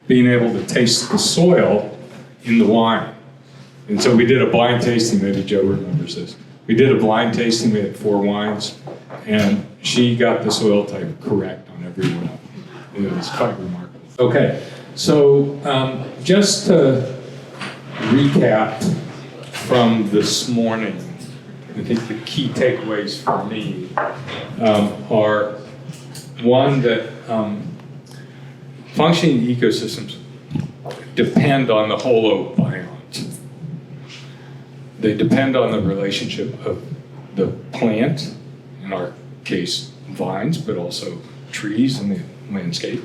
being able to taste the soil in the wine. And so we did a blind tasting, maybe Joe remembers this. We did a blind tasting, we had 4 wines, and she got the soil type correct on every one of them. It was quite remarkable. Okay, so just to recap from this morning, I think the key takeaways for me are, one, that functioning ecosystems depend on the holobiont. They depend on the relationship of the plant, in our case vines, but also trees in the landscape,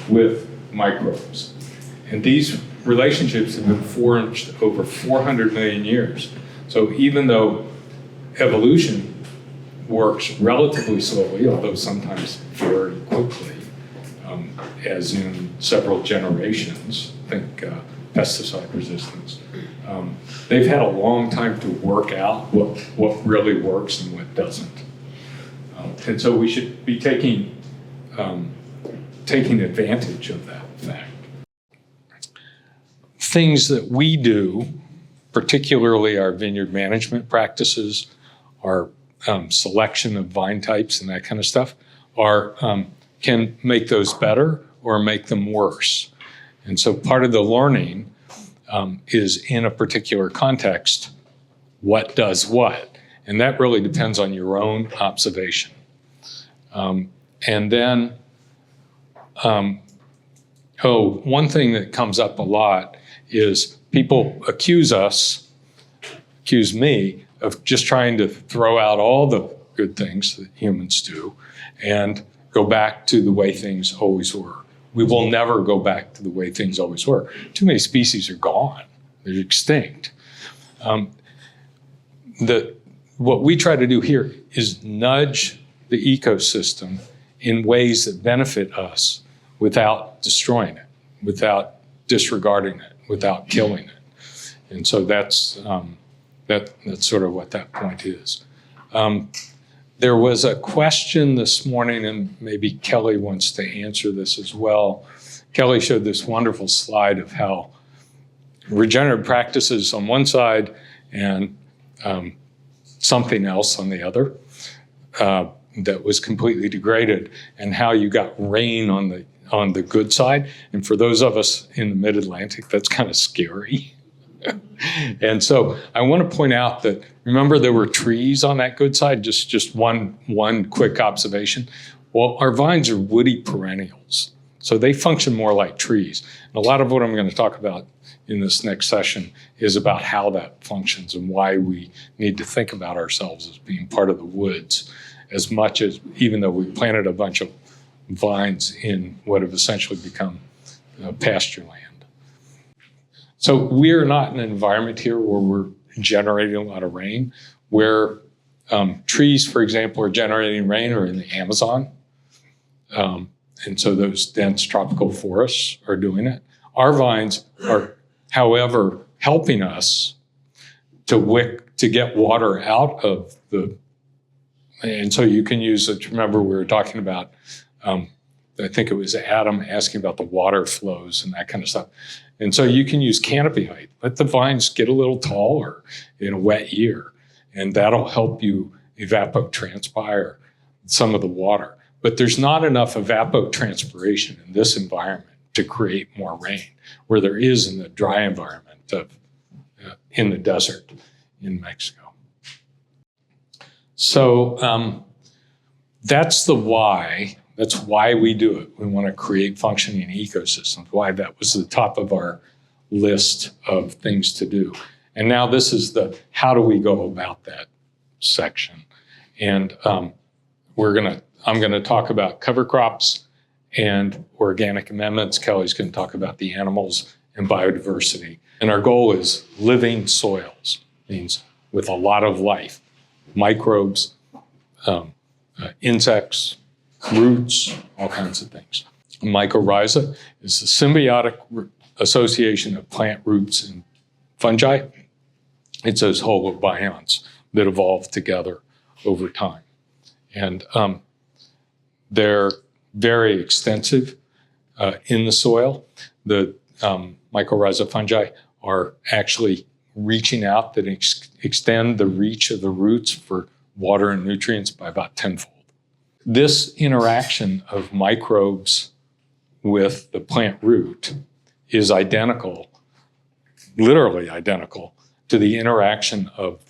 with microbes. And these relationships have been forged over 400 million years. So even though evolution works relatively slowly, although sometimes very quickly, as in several generations, think pesticide resistance, they've had a long time to work out what really works and what doesn't. And so we should be taking advantage of that fact. Things that we do, particularly our vineyard management practices, our selection of vine types and that kind of stuff, can make those better or make them worse. And so part of the learning is, in a particular context, what does what? And that really depends on your own observation. And then, one thing that comes up a lot is people accuse me of just trying to throw out all the good things that humans do and go back to the way things always were. We will never go back to the way things always were. Too many species are gone. They're extinct. What we try to do here is nudge the ecosystem in ways that benefit us without destroying it, without disregarding it, without killing it. And so that's sort of what that point is. There was a question this morning, and maybe Kelly wants to answer this as well. Kelly showed this wonderful slide of how regenerative practices on one side and something else on the other that was completely degraded, and how you got rain on the good side. And for those of us in the mid-Atlantic, that's kind of scary. And so I want to point out that, remember, there were trees on that good side, just one quick observation. Well, our vines are woody perennials, so they function more like trees. And a lot of what I'm going to talk about in this next session is about how that functions and why we need to think about ourselves as being part of the woods, as much as, even though we planted a bunch of vines in what have essentially become pasture land. So we're not in an environment here where we're generating a lot of rain. Where trees, for example, are generating rain are in the Amazon. And so those dense tropical forests are doing it. Our vines are, however, helping us to get water out of the, and so you can use it. Remember, we were talking about, I think it was Adam asking about the water flows and that kind of stuff. And so you can use canopy height. Let the vines get a little taller in a wet year, and that'll help you evapotranspire some of the water. But there's not enough evapotranspiration in this environment to create more rain, where there is in the dry environment in the desert in Mexico. So that's the why. That's why we do it. We want to create functioning ecosystems, why that was the top of our list of things to do. And now this is the how do we go about that section. And I'm going to talk about cover crops and organic amendments. Kelly's going to talk about the animals and biodiversity. And our goal is living soils, means with a lot of life, microbes, insects, roots, all kinds of things. Mycorrhiza is the symbiotic association of plant roots and fungi. It's those holobionts that evolve together over time. And they're very extensive in the soil. the mycorrhiza fungi are actually reaching out that extend the reach of the roots for water and nutrients by about tenfold. This interaction of microbes with the plant root is identical, literally identical, to the interaction of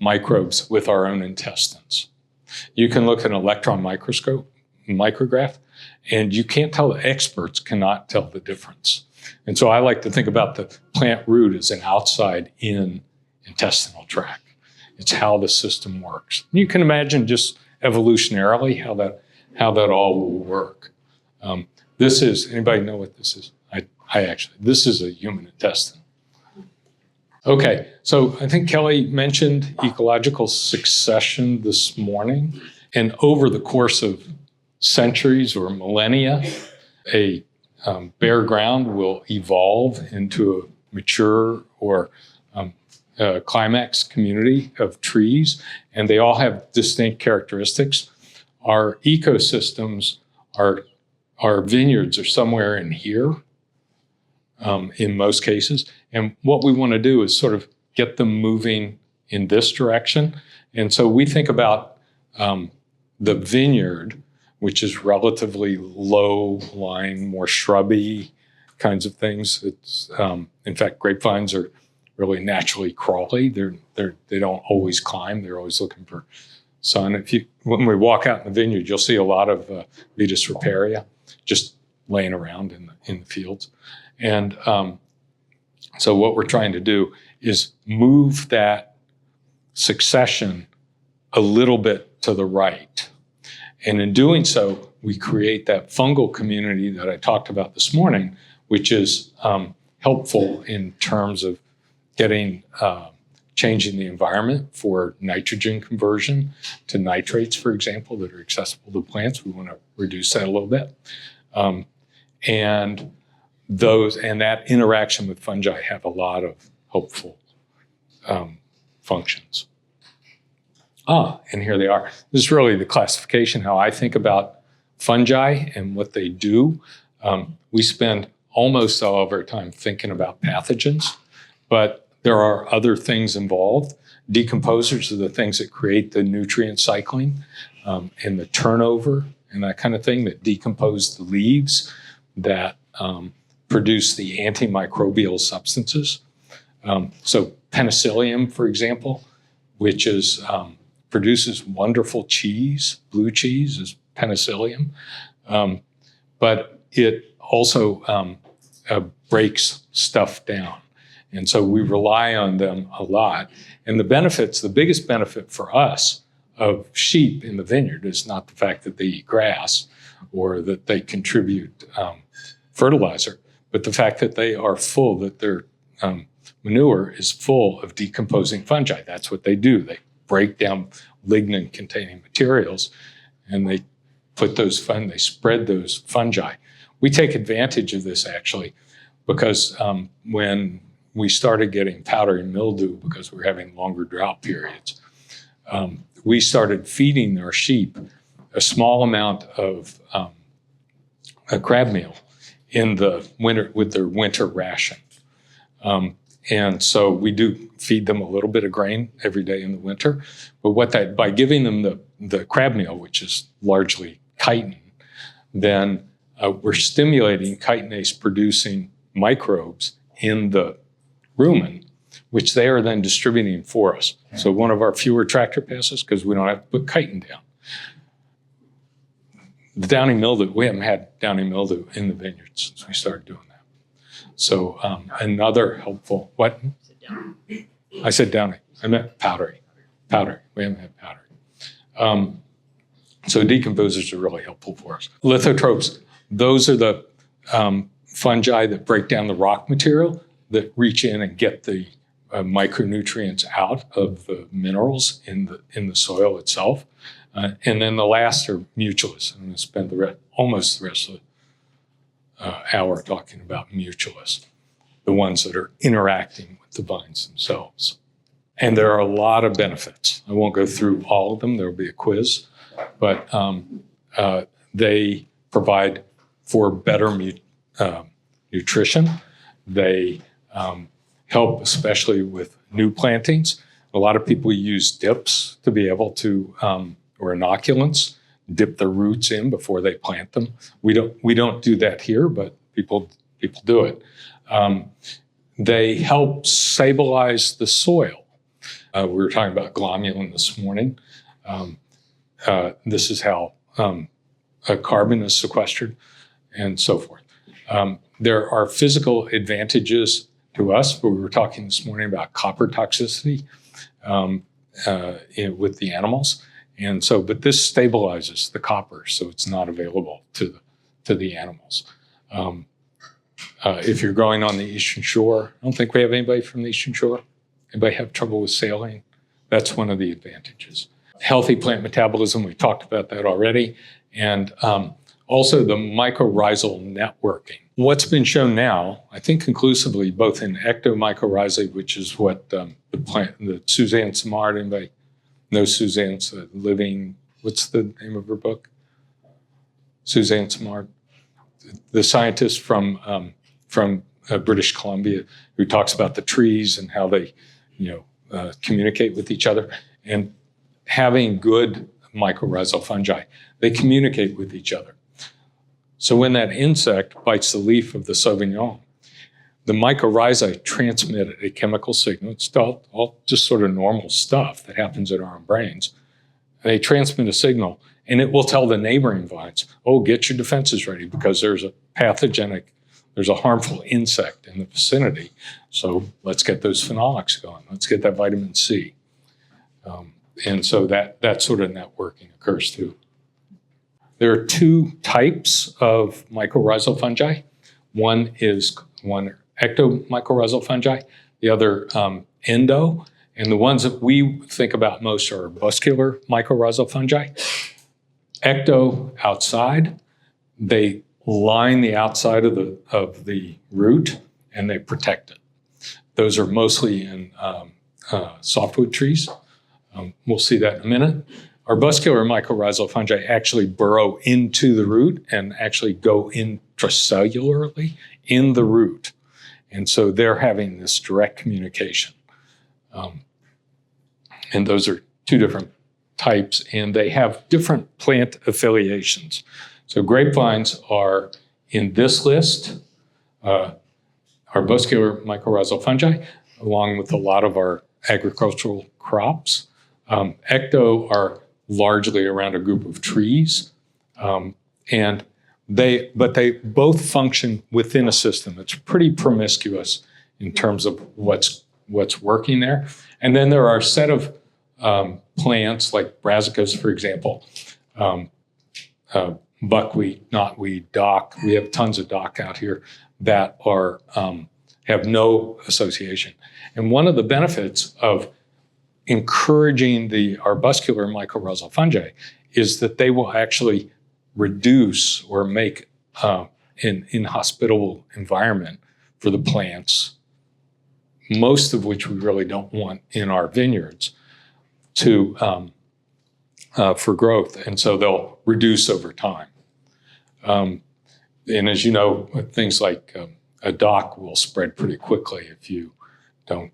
microbes with our own intestines. You can look at an electron micrograph, and you can't tell, the experts cannot tell the difference. And so I like to think about the plant root as an outside-in intestinal tract. It's how the system works. You can imagine just evolutionarily how that all will work. This is, anybody know what this is? This is a human intestine. Okay, so I think Kelly mentioned ecological succession this morning. And over the course of centuries or millennia, a bare ground will evolve into a mature or climax community of trees, and they all have distinct characteristics. Our ecosystems, our vineyards are somewhere in here, in most cases. And what we want to do is sort of get them moving in this direction. And so we think about the vineyard, which is relatively low-lying, more shrubby kinds of things. It's, in fact, grapevines are really naturally crawly. They don't always climb. They're always looking for sun. When we walk out in the vineyard, you'll see a lot of Vitis riparia just laying around in the fields. And so what we're trying to do is move that succession a little bit to the right. And in doing so, we create that fungal community that I talked about this morning, which is helpful in terms of changing the environment for nitrogen conversion to nitrates, for example, that are accessible to plants. We want to reduce that a little bit. And that interaction with fungi have a lot of hopeful functions. And here they are. This is really the classification, how I think about fungi and what they do. We spend almost all of our time thinking about pathogens, but there are other things involved. Decomposers are the things that create the nutrient cycling and the turnover and that kind of thing, that decompose the leaves, that produce the antimicrobial substances. So penicillium, for example, which produces wonderful cheese, blue cheese is penicillium, but it also breaks stuff down. And so we rely on them a lot. And the biggest benefit for us of sheep in the vineyard is not the fact that they eat grass or that they contribute fertilizer, but the fact that they are full, that their manure is full of decomposing fungi. That's what they do. They break down lignin-containing materials, and they spread those fungi. We take advantage of this, actually, because when we started getting powdery mildew, because we were having longer drought periods, we started feeding our sheep a small amount of crab meal in the winter with their winter ration. And so we do feed them a little bit of grain every day in the winter. But by giving them the crab meal, which is largely chitin, then we're stimulating chitinase producing microbes in the rumen, which they are then distributing for us. So one of our fewer tractor passes, because we don't have to put chitin down. The downy mildew, we haven't had downy mildew in the vineyard since we started doing that. So another helpful, what? I said downy. I meant powdery. Powdery. We haven't had powdery. So decomposers are really helpful for us. Lithotrophs, those are the fungi that break down the rock material, that reach in and get the micronutrients out of the minerals in the soil itself. And then the last are mutualists. I'm going to spend almost the rest of the hour talking about mutualists, the ones that are interacting with the vines themselves. And there are a lot of benefits. I won't go through all of them. There will be a quiz. But they provide for better nutrition. They help especially with new plantings. A lot of people use dips to be able to, or inoculants, dip their roots in before they plant them. We don't do that here, but people do it. They help stabilize the soil. We were talking about glomalin this morning. This is how carbon is sequestered and so forth. There are physical advantages to us, but we were talking this morning about copper toxicity with the animals. And so, but this stabilizes the copper, so it's not available to the animals. If you're going on the Eastern Shore, I don't think we have anybody from the Eastern Shore. Anybody have trouble with saline? That's one of the advantages. Healthy plant metabolism, we talked about that already. And also the mycorrhizal networking. What's been shown now, I think conclusively, both in ectomycorrhizae, which is what the Suzanne Simard, anybody know Suzanne's living, what's the name of her book? Suzanne Simard, the scientist from British Columbia, who talks about the trees and how they, communicate with each other. And having good mycorrhizal fungi, they communicate with each other. So when that insect bites the leaf of the Sauvignon, the mycorrhizae transmit a chemical signal. It's all just sort of normal stuff that happens in our own brains. They transmit a signal, and it will tell the neighboring vines, oh, get your defenses ready because there's a harmful insect in the vicinity. So let's get those phenolics going. Let's get that vitamin C. And so that sort of networking occurs too. There are two types of mycorrhizal fungi. One ectomycorrhizal fungi, the other endo. And the ones that we think about most are arbuscular mycorrhizal fungi. Ecto, outside, they line the outside of the root and they protect it. Those are mostly in softwood trees. We'll see that in a minute. Arbuscular mycorrhizal fungi actually burrow into the root and actually go intracellularly in the root. And so they're having this direct communication. And those are two different types, and they have different plant affiliations. So grapevines are in this list, arbuscular mycorrhizal fungi, along with a lot of our agricultural crops. Ecto are largely around a group of trees, but they both function within a system. It's pretty promiscuous in terms of what's working there. And then there are a set of plants like brassicas, for example, buckwheat, knotweed, dock. We have tons of dock out here that are have no association. And one of the benefits of encouraging the arbuscular mycorrhizal fungi is that they will actually reduce or make an inhospitable environment for the plants, most of which we really don't want in our vineyards, for growth. And so they'll reduce over time. And as you know, things like a dock will spread pretty quickly if you don't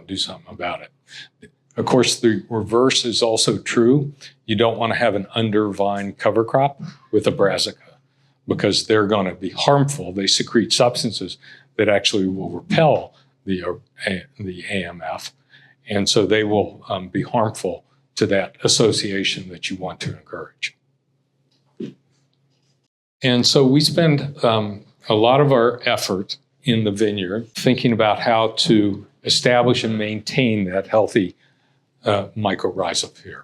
do something about it. Of course, the reverse is also true. You don't want to have an under-vine cover crop with a brassica because they're going to be harmful. They secrete substances that actually will repel the AMF, and so they will be harmful to that association that you want to encourage. And so we spend a lot of our effort in the vineyard thinking about how to establish and maintain that healthy mycorrhizosphere.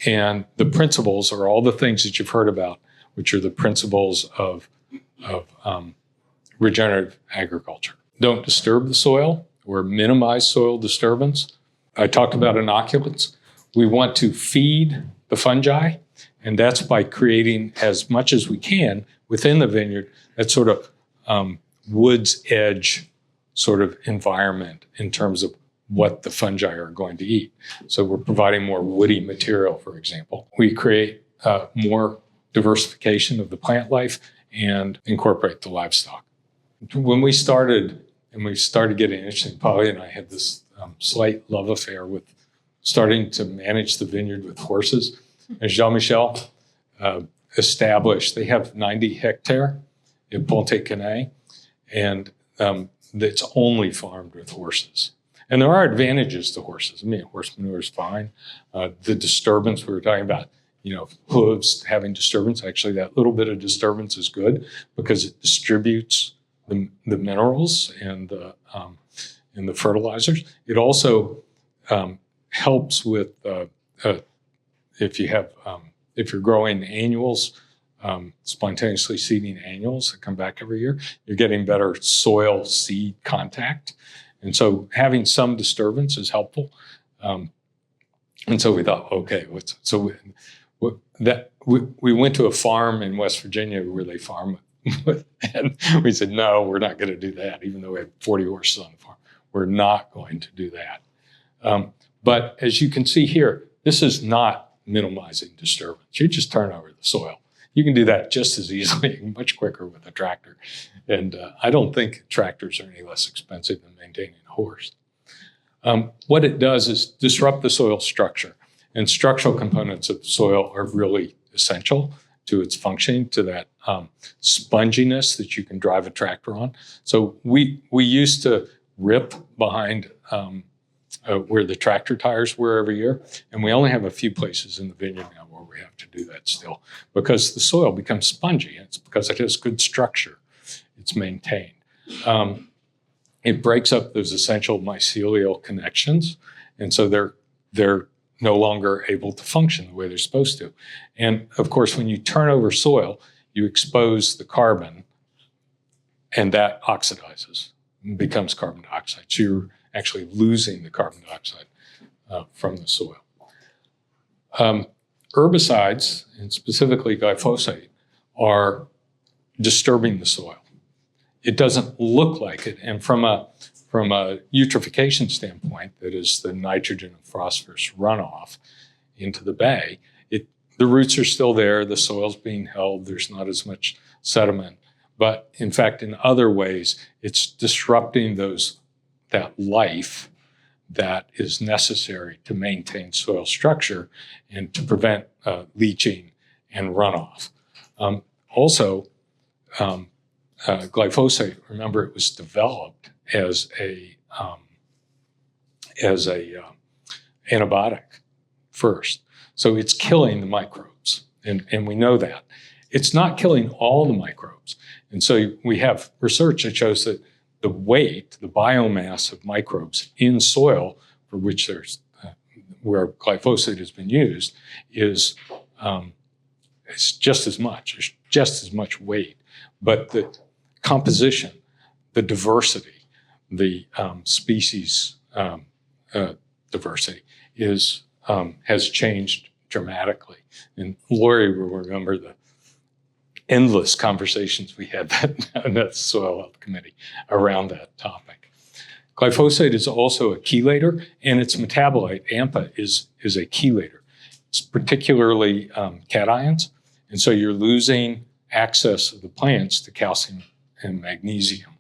And the principles are all the things that you've heard about, which are the principles of regenerative agriculture. Don't disturb the soil or minimize soil disturbance. I talked about inoculants. We want to feed the fungi, and that's by creating as much as we can within the vineyard that sort of woods edge sort of environment in terms of what the fungi are going to eat. So we're providing more woody material, for example. We create more diversification of the plant life and incorporate the livestock. When we started getting interesting, Polly and I had this slight love affair with starting to manage the vineyard with horses. And Jean-Michel established, they have 90 hectare in Pontet-Canet, and it's only farmed with horses. And there are advantages to horses. I mean, horse manure is fine. The disturbance we were talking about, hooves having disturbance, actually that little bit of disturbance is good because it distributes the minerals and the fertilizers. It also helps with if you're growing annuals, spontaneously seeding annuals that come back every year, you're getting better soil seed contact. And so having some disturbance is helpful. And so we thought, okay, we went to a farm in West Virginia where they farm with, and we said, no, we're not going to do that, even though we have 40 horses on the farm. We're not going to do that. But as you can see here, this is not minimizing disturbance. You just turn over the soil. You can do that just as easily, much quicker with a tractor. And I don't think tractors are any less expensive than maintaining a horse. What it does is disrupt the soil structure. And structural components of soil are really essential to its functioning, to that sponginess that you can drive a tractor on. So we used to rip behind where the tractor tires were every year. And we only have a few places in the vineyard now where we have to do that still because the soil becomes spongy. It's because it has good structure. It's maintained. It breaks up those essential mycelial connections. And so they're no longer able to function the way they're supposed to. And of course, when you turn over soil, you expose the carbon and that oxidizes and becomes carbon dioxide. So you're actually losing the carbon dioxide from the soil. Herbicides, and specifically glyphosate, are disturbing the soil. It doesn't look like it. And from a eutrophication standpoint, that is the nitrogen and phosphorus runoff into the bay, the roots are still there, the soil's being held, there's not as much sediment. But in fact, in other ways, it's disrupting that life that is necessary to maintain soil structure and to prevent leaching and runoff. Also, glyphosate, remember, it was developed as a antibiotic first. So it's killing the microbes, and we know that. It's not killing all the microbes. And so we have research that shows that the weight, the biomass of microbes in soil for which there's where glyphosate has been used is it's just as much. There's just as much weight, but the composition, the diversity, the species diversity has changed dramatically. And Lori will remember the endless conversations we had in that Soil Health Committee around that topic. Glyphosate is also a chelator, and its metabolite, AMPA, is a chelator. It's particularly cations, and so you're losing access of the plants to calcium and magnesium.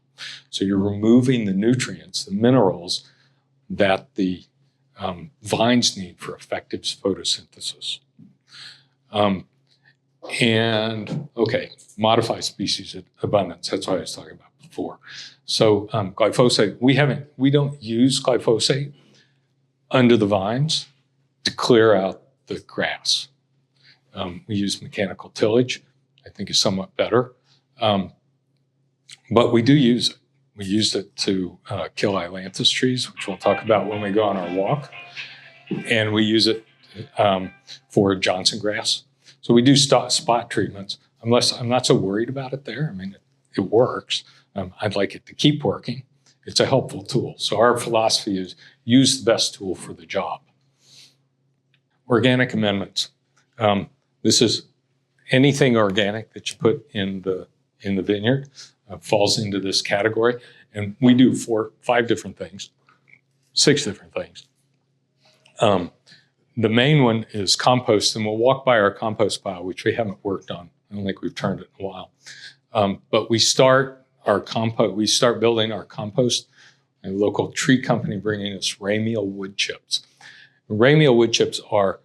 So you're removing the nutrients, the minerals that the vines need for effective photosynthesis. Modify species abundance. That's what I was talking about before. So glyphosate, we don't use glyphosate under the vines to clear out the grass. We use mechanical tillage. I think is somewhat better. But we do use it. We used it to kill ailanthus trees, which we'll talk about when we go on our walk. And we use it for Johnson grass. So we do spot treatments. I'm not so worried about it there. I mean, it works. I'd like it to keep working. It's a helpful tool. So our philosophy is use the best tool for the job. Organic amendments. This is anything organic that you put in the vineyard falls into this category. And we do 6 different things. the main one is compost, and we'll walk by our compost pile, which we haven't worked on. I don't think we've turned it in a while. But we start building our compost. A local tree company bringing us ramial wood chips. Ramial wood chips are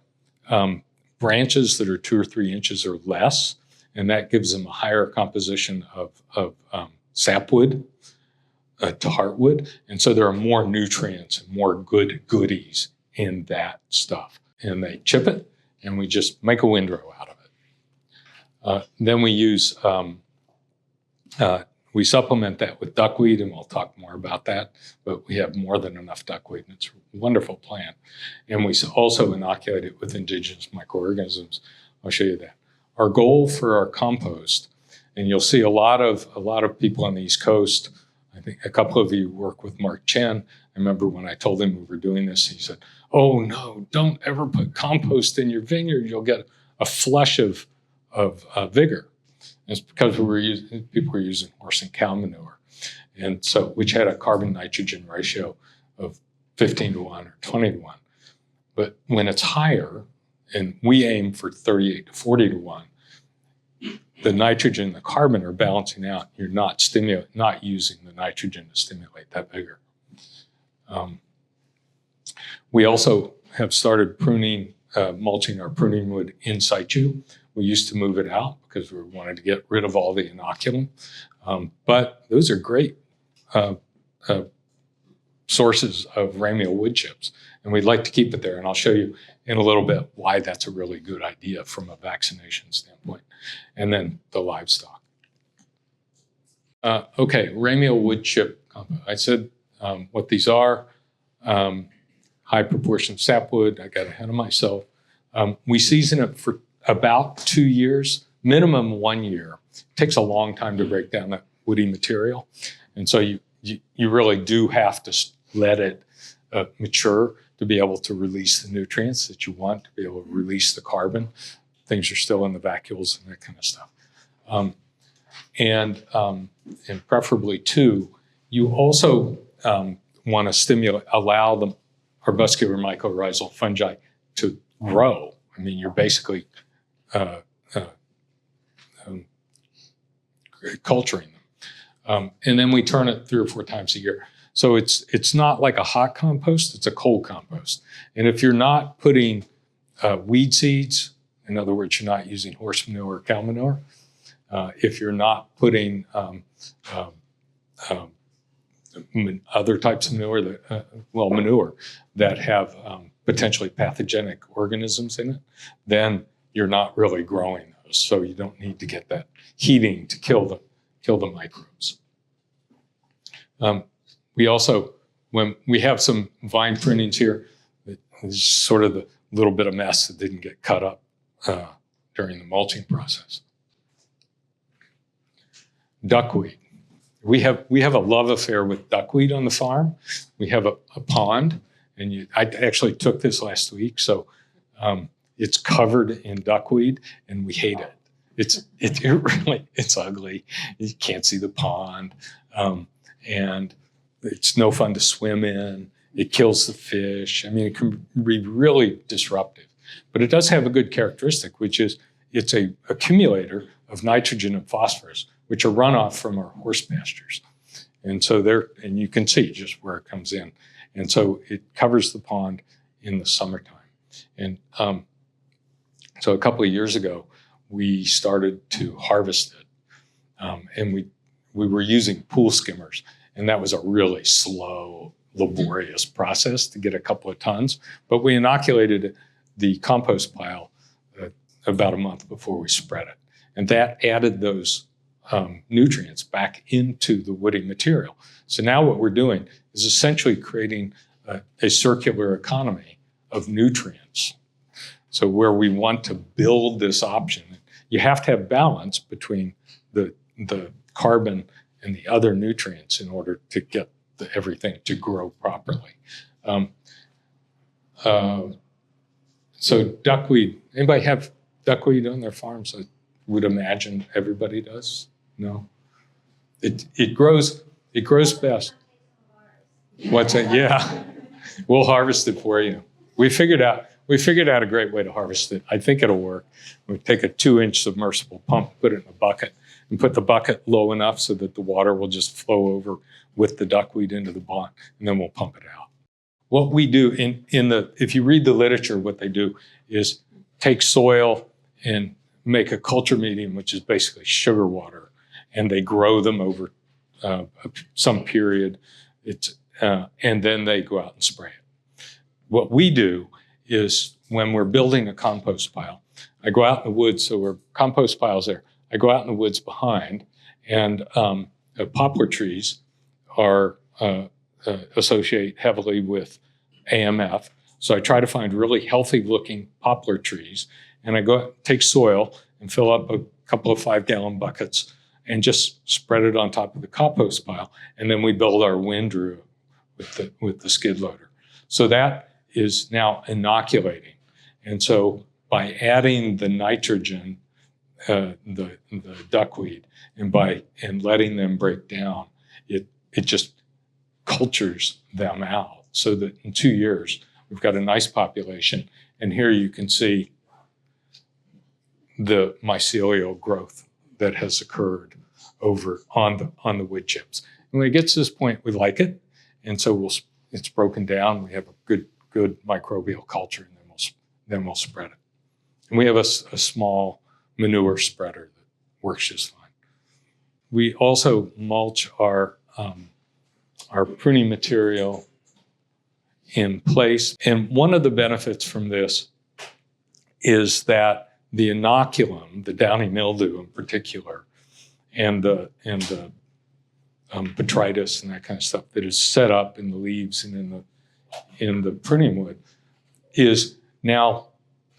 branches that are 2 or 3 inches or less, and that gives them a higher composition of sapwood to heartwood. And so there are more nutrients and more goodies in that stuff. And they chip it, and we just make a windrow out of it. Then we use, we supplement that with duckweed, and we'll talk more about that, but we have more than enough duckweed, and it's a wonderful plant. And we also inoculate it with indigenous microorganisms. I'll show you that. Our goal for our compost, and you'll see a lot of people on the East Coast. I think a couple of you work with Mark Chen. I remember when I told him we were doing this, he said, "Oh no, don't ever put compost in your vineyard. You'll get a flush of vigor." And it's because people were using horse and cow manure, and so which had a carbon nitrogen ratio of 15-1 or 20-1. But when it's higher, and we aim for 38 to 40-1, the nitrogen and the carbon are balancing out. You're not using the nitrogen to stimulate that vigor. We also have started mulching our pruning wood in situ. We used to move it out because we wanted to get rid of all the inoculum. But those are great sources of ramial wood chips, and we'd like to keep it there. And I'll show you in a little bit why that's a really good idea from a vaccination standpoint. And then the livestock. Okay, ramial wood chip compost. I said what these are. High proportion sapwood. I got ahead of myself. We season it for about 2 years, minimum 1 year. It takes a long time to break down that woody material. And so you really do have to let it mature to be able to release the nutrients that you want, to be able to release the carbon. Things are still in the vacuoles and that kind of stuff. And preferably too, you also want to allow the arbuscular mycorrhizal fungi to grow. I mean, you're basically culturing them. And then we turn it 3 or 4 times a year. So it's not like a hot compost, it's a cold compost. And if you're not putting weed seeds, in other words, you're not using horse manure or cow manure, if you're not putting other types of manure, manure that have potentially pathogenic organisms in it, then you're not really growing those. So you don't need to get that heating to kill the microbes. We also, when we have some vine prunings here, it's sort of the little bit of mess that didn't get cut up during the mulching process. Duckweed. We have a love affair with duckweed on the farm. We have a pond, and I actually took this last week, so it's covered in duckweed, and we hate it. It's ugly. You can't see the pond, and it's no fun to swim in. It kills the fish. I mean, it can be really disruptive. But it does have a good characteristic, which is it's a accumulator of nitrogen and phosphorus, which are runoff from our horse pastures. And so and you can see just where it comes in. And so it covers the pond in the summertime. And so a couple of years ago, we started to harvest it. And we were using pool skimmers. And that was a really slow, laborious process to get a couple of tons. But we inoculated the compost pile about a month before we spread it. And that added those nutrients back into the woody material. So now what we're doing is essentially creating a circular economy of nutrients. So where we want to build this option, you have to have balance between the carbon and the other nutrients in order to get everything to grow properly. So duckweed, anybody have duckweed on their farms? I would imagine everybody does. No? It grows best. What's that? Yeah. We'll harvest it for you. We figured out we figured out a great way to harvest it. I think it'll work. We take a 2-inch submersible pump, put it in a bucket, and put the bucket low enough so that the water will just flow over with the duckweed into the pond, and then we'll pump it out. What we do if you read the literature, what they do is take soil and make a culture medium, which is basically sugar water, and they grow them over some period. And then they go out and spray it. What we do is when we're building a compost pile, I go out in the woods, so we're compost piles there. I go out in the woods behind, and poplar trees are associate heavily with AMF. So I try to find really healthy looking poplar trees, and I go take soil and fill up a couple of 5-gallon buckets and just spread it on top of the compost pile. And then we build our windrow with the skid loader. So that is now inoculating. And so by adding the nitrogen, the duckweed, and letting them break down, it just cultures them out so that in 2 years, we've got a nice population. And here you can see the mycelial growth that has occurred over on the wood chips. And when it gets to this point, we like it. And so it's broken down. We have a good microbial culture, and then we'll spread it. And we have a small manure spreader that works just fine. We also mulch our pruning material in place. And one of the benefits from this is that the inoculum, the downy mildew in particular, and the botrytis and that kind of stuff that is set up in the leaves and in the pruning wood is now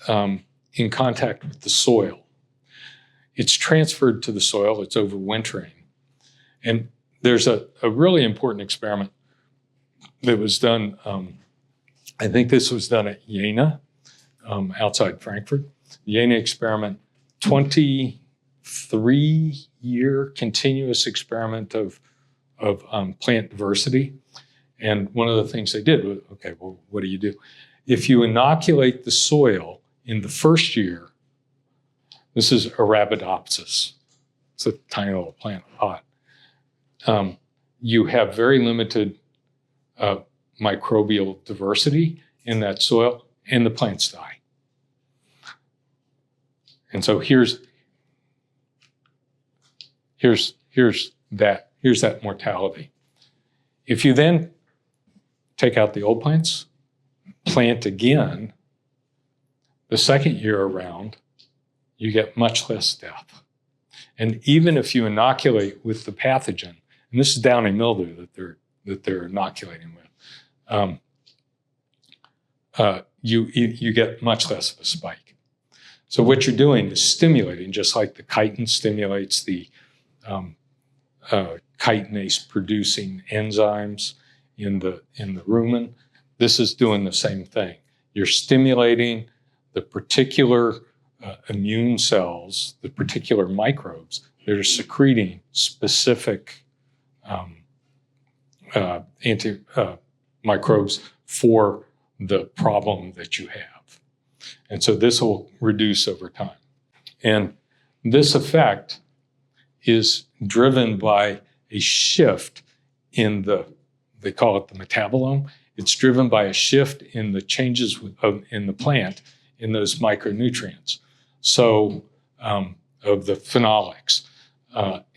in contact with the soil. It's transferred to the soil, it's overwintering. And there's a really important experiment that was done, I think this was done at Jena, outside Frankfurt. The Jena experiment, 23-year continuous experiment of plant diversity. And one of the things they did was, okay, well, what do you do? If you inoculate the soil in the first year, this is Arabidopsis. It's a tiny little plant pot. You have very limited microbial diversity in that soil, and the plants die. And so here's that mortality. If you then take out the old plants, plant again, the second year around, you get much less death. And even if you inoculate with the pathogen, and this is downy mildew that they're inoculating with, you get much less of a spike. So what you're doing is stimulating, just like the chitin stimulates the chitinase-producing enzymes in the rumen. This is doing the same thing. You're stimulating the particular immune cells, the particular microbes that are secreting specific microbes for the problem that you have. And so this will reduce over time. And this effect is driven by a shift in they call it the metabolome. It's driven by a shift in the changes in the plant in those micronutrients. So of the phenolics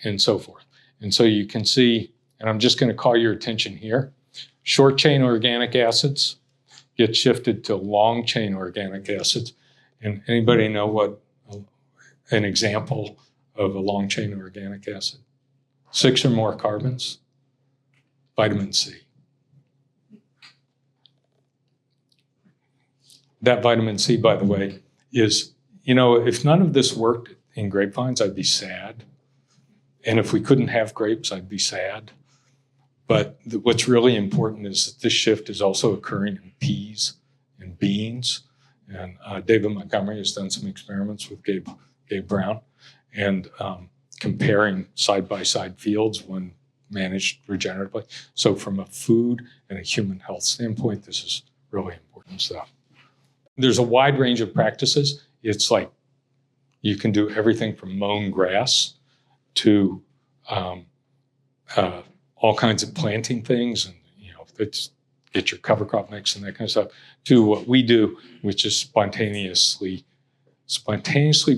and so forth. And so you can see, and I'm just going to call your attention here, short chain organic acids get shifted to long chain organic acids. And anybody know what an example of a long chain organic acid? 6 or more carbons? Vitamin C. That vitamin C, by the way, is, if none of this worked in grapevines, I'd be sad. And if we couldn't have grapes, I'd be sad. But what's really important is that this shift is also occurring in peas and beans. And David Montgomery has done some experiments with Gabe Brown and comparing side-by-side fields when managed regeneratively. So from a food and a human health standpoint, this is really important stuff. there's a wide range of practices. It's like you can do everything from mown grass to all kinds of planting things, and it's get your cover crop mix and that kind of stuff, to what we do, which is spontaneously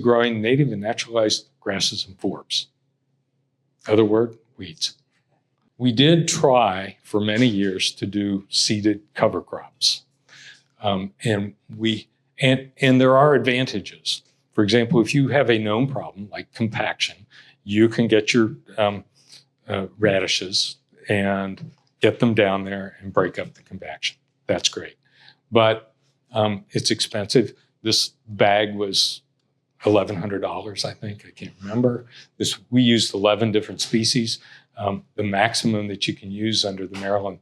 growing native and naturalized grasses and forbs. Other word, weeds. We did try for many years to do seeded cover crops. And there are advantages. For example, if you have a known problem like compaction, you can get your radishes and get them down there and break up the compaction. That's great. But it's expensive. This bag was $1,100, I think. I can't remember. We used 11 different species. The maximum that you can use under the Maryland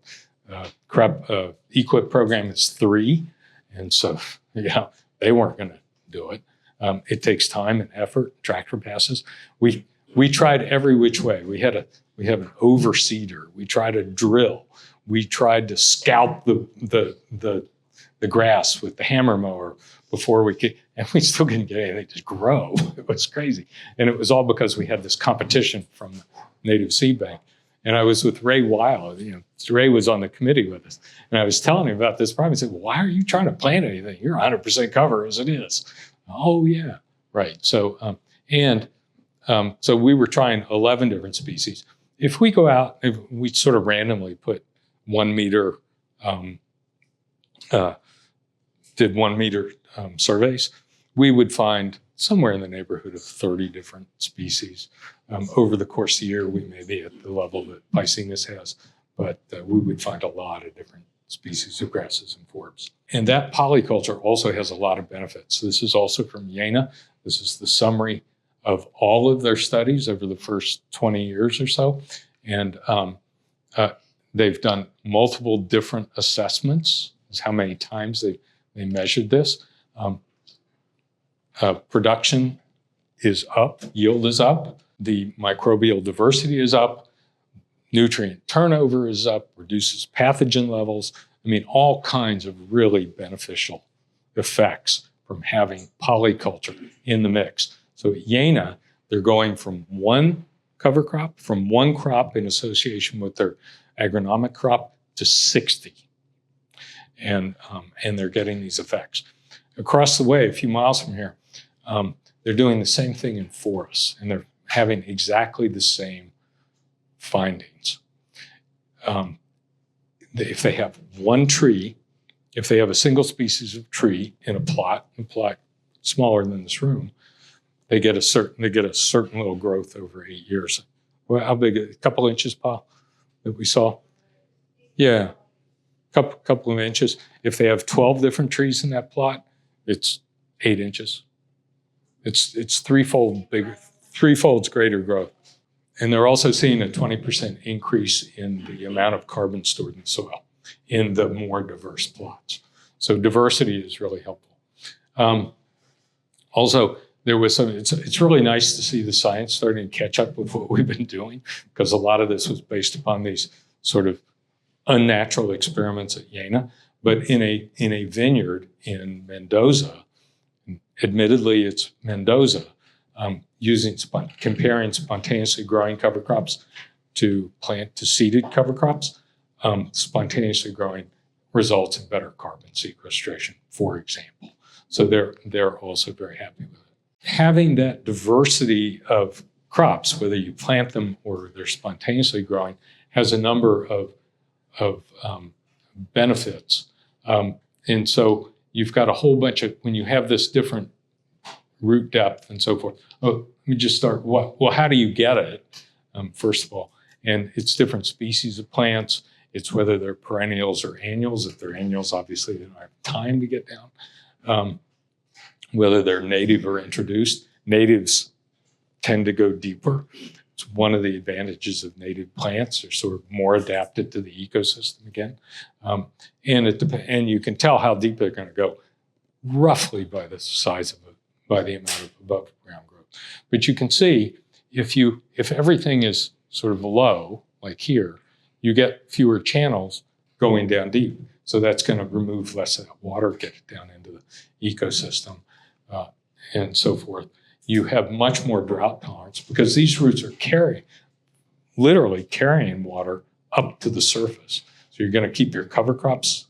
EQIP program is 3. And so, they weren't going to do it. It takes time and effort, tractor passes. We tried every which way. We have an overseeder. We tried to drill. We tried to scalp the grass with the hammer mower before we could, and we still couldn't get anything to grow. It was crazy. And it was all because we had this competition from the Native Seed Bank. And I was with Ray Weil. Ray was on the committee with us. And I was telling him about this problem. He said, why are you trying to plant anything? You're 100% cover as it is. Oh, yeah. Right. So, so we were trying 11 different species. If we go out, if we sort of randomly put 1 meter, did 1 meter surveys, we would find somewhere in the neighborhood of 30 different species. Over the course of the year, we may be at the level that Piscinus has, but we would find a lot of different species of grasses and forbs. And that polyculture also has a lot of benefits. This is also from Jena. This is the summary of all of their studies over the first 20 years or so. And they've done multiple different assessments. Is how many times they measured this. Production is up, yield is up, the microbial diversity is up, nutrient turnover is up, reduces pathogen levels. I mean, all kinds of really beneficial effects from having polyculture in the mix. So at Jena, they're going from one cover crop, from one crop in association with their agronomic crop to 60. And they're getting these effects. Across the way, a few miles from here, they're doing the same thing in forests, and they're having exactly the same findings. If they have one tree, if they have a single species of tree in a plot smaller than this room, they get a certain little growth over 8 years. Well, how big? A couple inches, Paul, that we saw? Yeah, couple of inches. If they have 12 different trees in that plot, it's 8 inches. It's threefold bigger, threefold greater growth. And they're also seeing a 20% increase in the amount of carbon stored in the soil in the more diverse plots. So diversity is really helpful. Also, there was some, it's really nice to see the science starting to catch up with what we've been doing, because a lot of this was based upon these sort of unnatural experiments at Jena. But in a vineyard in Mendoza, admittedly it's Mendoza, comparing spontaneously growing cover crops to seeded cover crops, spontaneously growing results in better carbon sequestration, for example. So they're also very happy with it. Having that diversity of crops, whether you plant them or they're spontaneously growing, has a number of benefits. And so you've got a whole bunch of, when you have this different root depth and so forth. Oh, let me just start. Well, how do you get it? First of all, and it's different species of plants. It's whether they're perennials or annuals. If they're annuals, obviously they don't have time to get down. Whether they're native or introduced. Natives tend to go deeper. It's one of the advantages of native plants. They're sort of more adapted to the ecosystem again. And you can tell how deep they're going to go roughly by the size of it, by the amount of above ground growth. But you can see if everything is sort of low, like here, you get fewer channels going down deep. So that's going to remove less of that water, get it down into the ecosystem, and so forth. You have much more drought tolerance because these roots are literally carrying water up to the surface. So you're going to keep your cover crops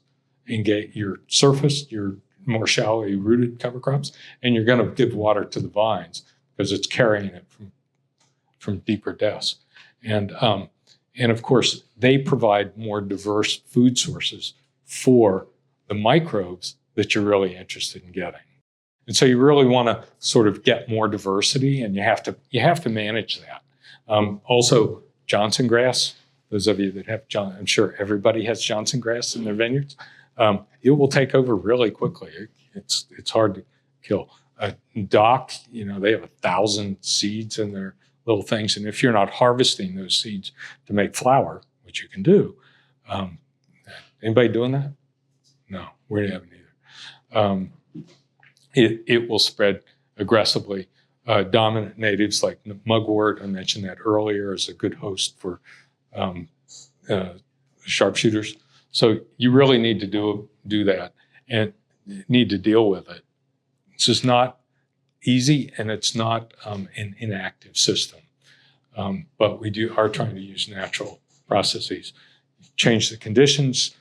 engaged, your surface, your more shallowly rooted cover crops, and you're going to give water to the vines because it's carrying it from deeper depths. And of course, they provide more diverse food sources for the microbes that you're really interested in getting. And so you really want to sort of get more diversity, and you have to manage that. Also, Johnson grass. Those of you that have I'm sure everybody has Johnson grass in their vineyards. It will take over really quickly. It's hard to kill. Dock, they have 1,000 seeds in their little things, and if you're not harvesting those seeds to make flour, which you can do, anybody doing that? No, we haven't either. It will spread aggressively. Dominant natives like mugwort, I mentioned that earlier, is a good host for sharpshooters. So you really need to do that and need to deal with it. It's just not easy, and it's not an inactive system. But we are trying to use natural processes, change the conditions,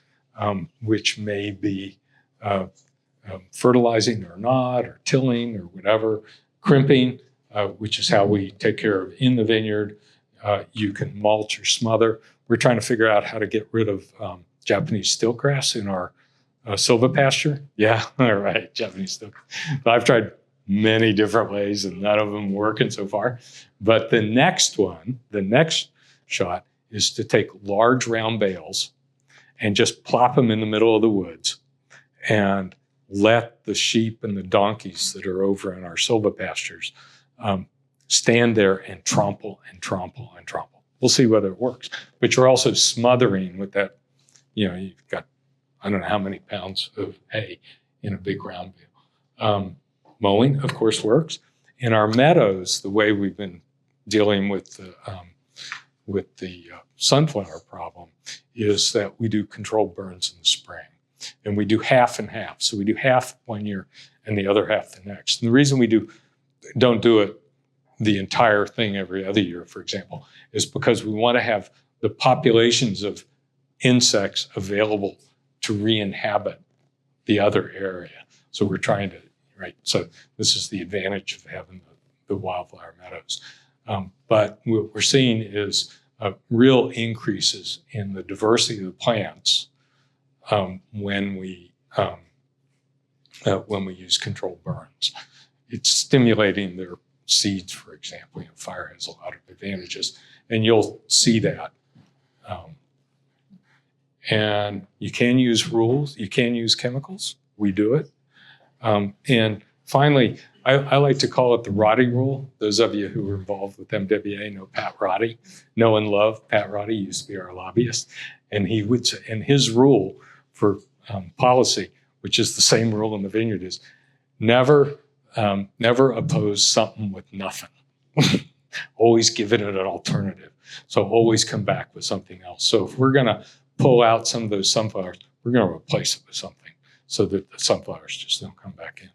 which may be fertilizing or not, or tilling or whatever, crimping, which is how we take care of in the vineyard. You can mulch or smother. We're trying to figure out how to get rid of Japanese stiltgrass in our silvopasture. Yeah, all right, Japanese stiltgrass. But I've tried many different ways, and none of them working so far. But the next shot is to take large round bales and just plop them in the middle of the woods and let the sheep and the donkeys that are over in our silvopastures stand there and trample and trample and trample. We'll see whether it works. But you're also smothering with that, you've got, I don't know how many pounds of hay in a big round bale. Mowing, of course, works. In our meadows, the way we've been dealing with the sunflower problem is that we do controlled burns in the spring. And we do half and half. So we do half one year and the other half the next. And the reason we don't do it the entire thing every other year, for example, is because we want to have the populations of insects available to re-inhabit the other area. So we're trying to, right? So this is the advantage of having the wildflower meadows. But what we're seeing is real increases in the diversity of the plants when we use controlled burns. It's stimulating their seeds, for example. Fire has a lot of advantages, and you'll see that. And you can use rules. You can use chemicals. We do it. And finally, I like to call it the Roddy rule. Those of you who were involved with MWA know Pat Roddy. Know and love Pat Roddy. Used to be our lobbyist. And he would say, and his rule for policy, which is the same rule in the vineyard, is never oppose something with nothing. Always give it an alternative. So always come back with something else. So if we're going to pull out some of those sunflowers, we're going to replace it with something so that the sunflowers just don't come back in.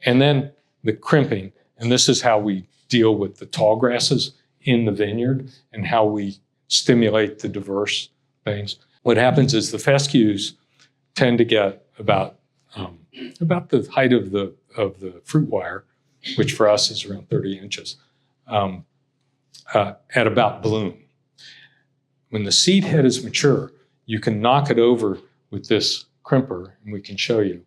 And then the crimping, and this is how we deal with the tall grasses in the vineyard and how we stimulate the diverse things. What happens is the fescues tend to get about the height of the fruit wire, which for us is around 30 inches, at about bloom. When the seed head is mature, you can knock it over with this crimper, and we can show you.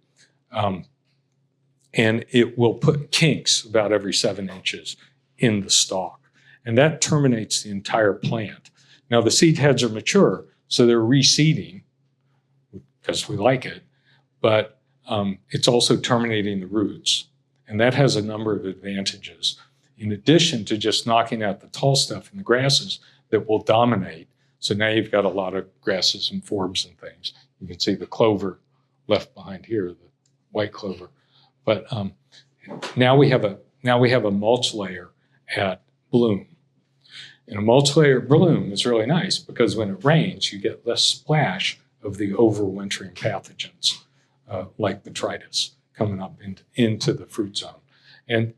And it will put kinks about every 7 inches in the stalk. And that terminates the entire plant. Now the seed heads are mature, so they're reseeding because we like it, but it's also terminating the roots. And that has a number of advantages. In addition to just knocking out the tall stuff in the grasses that will dominate. So now you've got a lot of grasses and forbs and things. You can see the clover left behind here, the white clover. But now we have a mulch layer at bloom. And a mulch layer at bloom is really nice because when it rains, you get less splash of the overwintering pathogens like botrytis coming up into the fruit zone. And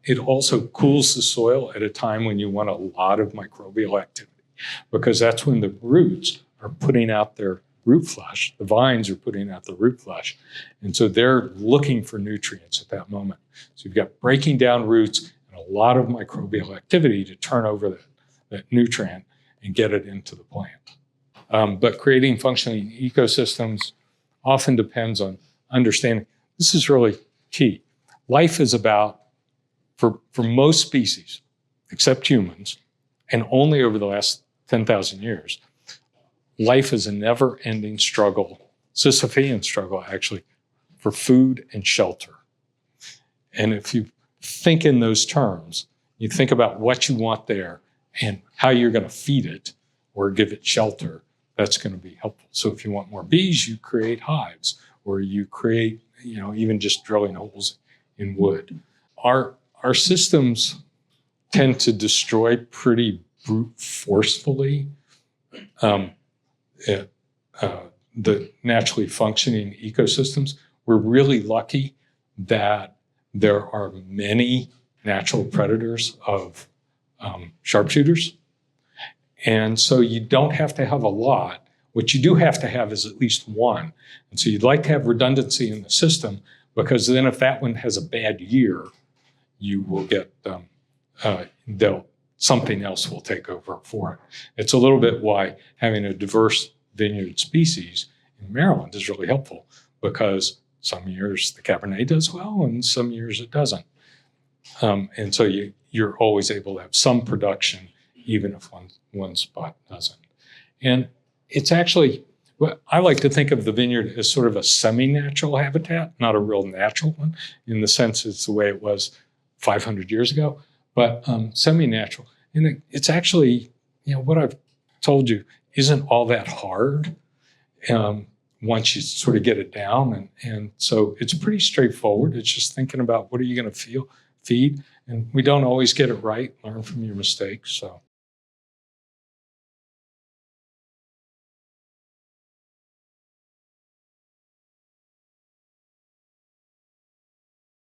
it also cools the soil at a time when you want a lot of microbial activity, because that's when the roots are putting out their root flush. The vines are putting out the root flush. And so they're looking for nutrients at that moment. So you've got breaking down roots and a lot of microbial activity to turn over that nutrient and get it into the plant. But creating functioning ecosystems often depends on understanding. This is really key. Life is about, for most species, except humans, and only over the last 10,000 years, life is a never-ending struggle, Sisyphean struggle, actually, for food and shelter. And if you think in those terms, you think about what you want there and how you're going to feed it or give it shelter, that's going to be helpful. So if you want more bees, you create hives, or you create, even just drilling holes in wood. Our systems tend to destroy pretty brute forcefully the naturally functioning ecosystems. We're really lucky that there are many natural predators of sharpshooters. And so you don't have to have a lot. What you do have to have is at least one. And so you'd like to have redundancy in the system, because then if that one has a bad year, you will get, something else will take over for it. It's a little bit why having a diverse vineyard species in Maryland is really helpful, because some years the Cabernet does well and some years it doesn't. And so you're always able to have some production, even if one spot doesn't. And it's actually, I like to think of the vineyard as sort of a semi-natural habitat, not a real natural one, in the sense it's the way it was 500 years ago, but semi-natural. And it's actually, what I've told you isn't all that hard once you sort of get it down. And so it's pretty straightforward. It's just thinking about what are you going to feed. And we don't always get it right. Learn from your mistakes. So